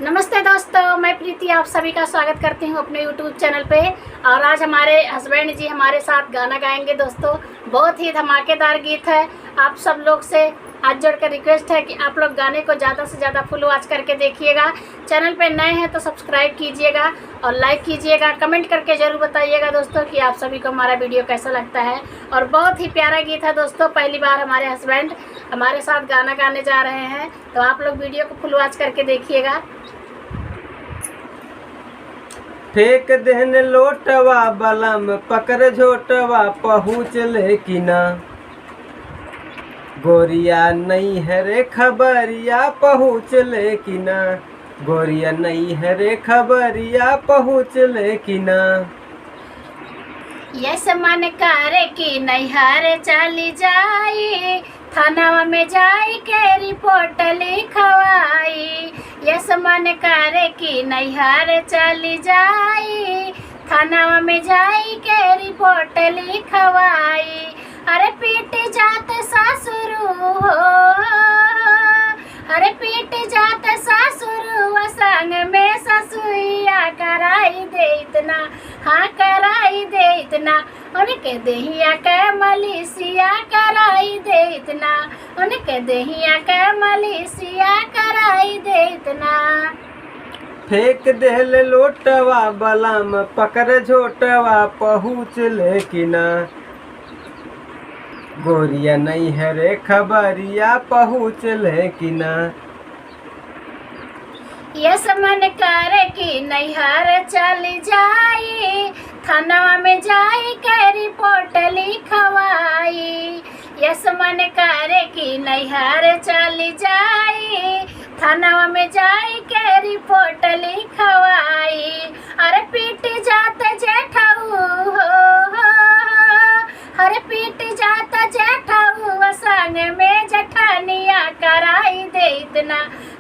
नमस्ते दोस्तों, मैं प्रीति आप सभी का स्वागत करती हूँ अपने YouTube चैनल पे। और आज हमारे हस्बैंड जी हमारे साथ गाना गाएंगे दोस्तों। बहुत ही धमाकेदार गीत है। आप सब लोग से हाथ जोड़कर रिक्वेस्ट है कि आप लोग गाने को ज़्यादा से ज़्यादा फुल वॉच करके देखिएगा। चैनल पे नए हैं तो सब्सक्राइब कीजिएगा और लाइक कीजिएगा। कमेंट करके ज़रूर बताइएगा दोस्तों कि आप सभी को हमारा वीडियो कैसा लगता है। और बहुत ही प्यारा गीत है दोस्तों। पहली बार हमारे हस्बैंड हमारे साथ गाना गाने जा रहे हैं, तो आप लोग वीडियो को फुल वॉच करके देखिएगा। फेंक देन लोटवा बलम पकड़ झोटवा पहुँच लेकिना गोरिया नहीं है रे खबरिया पहुँच लेकिना गोरिया नहीं है रे खबरिया पहुँच लेकिना। यस मन करे कि नैहर चली जाई, थाना में जाई के रिपोर्ट लिखवाई। यस मन करे कि नैहर चली जाई, थाना में जाई के रिपोर्ट लिखवाई। अरे पीट जात सासुरु हो, अरे पीट जात सासुरु संग में ससुइया कराई दे इतना, हाँ कराई दे इतना। उनके देहिया के मलिसिया कराई दे इतना, उनके देहिया के मलिसिया कराई दे इतना। फेंक देल लोटवा बलम पकड़ झोटवा पहुँच लेकिना गोरिया नहीं है रे खबरिया पहुँच लेकिना। यस मन करे कि नैहर चली जाई, थाना में जाई के रिपोर्ट लिखवाई। यस मन करे कि नैहर चली जाई, थाना में जाई के रिपोर्ट लिखवाई। अरे पीट जात जेठऊ हो, अरे पीट जात जेठऊ संग में जठनिया कराई दे इतना,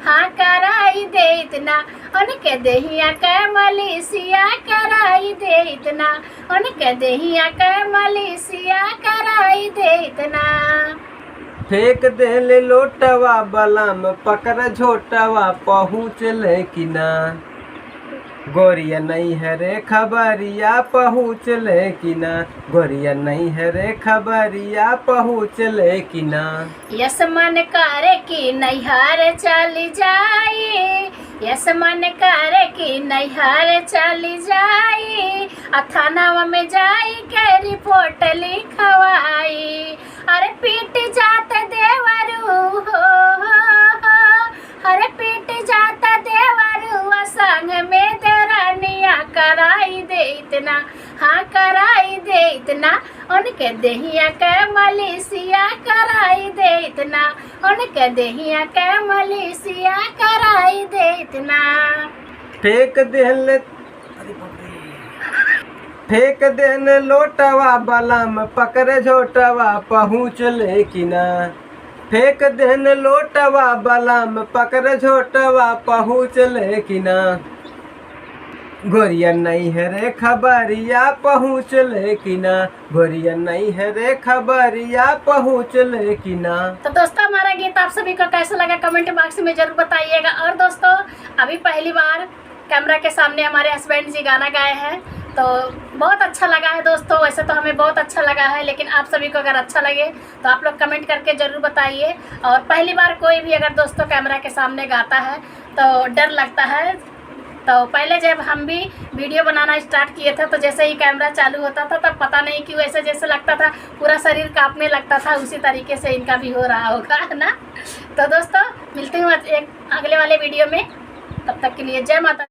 हाँ कराई दे इतना। उनके देहिया के मलिसिया कराई दे इतना, उनके देहिया के मलिसिया कराई दे इतना। फेंक देल लोटवा बलम पकड़ झोटवा पहुँच लेकिना गोरिया नहीं है रे खबरिया पहुँच लेकिना गोरिया नहीं है रे खबरिया पहुँच लेकिना। यस मन करे कि नैहर चली जाई, यस मन करे कि नैहर चली जाई, थाना में जाई के रिपोर्ट लिखवाई। अरे पीट जात देवरू हो, अरे पीट जात देवरू संग में देरानिया कराई दे इतना, हाँ कराई दे इतना। उनके देहिया के मलिसिया कराई दे इतना, उनके देहिया के मलिसिया कराई दे इतना। फेंक देन लोटवा बलम पकड़ झोटवा पहुँच लेकिना फेंक देन लोटवा बलम पकड़ झोटवा पहुँच लेकिना गोरिया नहीं है रे खबरिया पहुँच लेकिना गोरिया नहीं है रे खबरिया पहुँच लेकिना। तो दोस्तों हमारा गीत आप सभी को कैसा लगा कमेंट बॉक्स में जरूर बताइएगा। और दोस्तों अभी पहली बार कैमरा के सामने हमारे हस्बैंड जी गाना गाए हैं, तो बहुत अच्छा लगा है दोस्तों। वैसे तो हमें बहुत अच्छा लगा है, लेकिन आप सभी को अगर अच्छा लगे तो आप लोग कमेंट करके ज़रूर बताइए। और पहली बार कोई भी अगर दोस्तों कैमरा के सामने गाता है तो डर लगता है। तो पहले जब हम भी वीडियो बनाना स्टार्ट किए थे तो जैसे ही कैमरा चालू होता था तब पता नहीं क्यों ऐसे जैसे लगता था पूरा शरीर कांपने लगता था, उसी तरीके से इनका भी हो रहा होगा ना। तो दोस्तों मिलती हूँ एक अगले वाले वीडियो में, तब तक के लिए जय माता।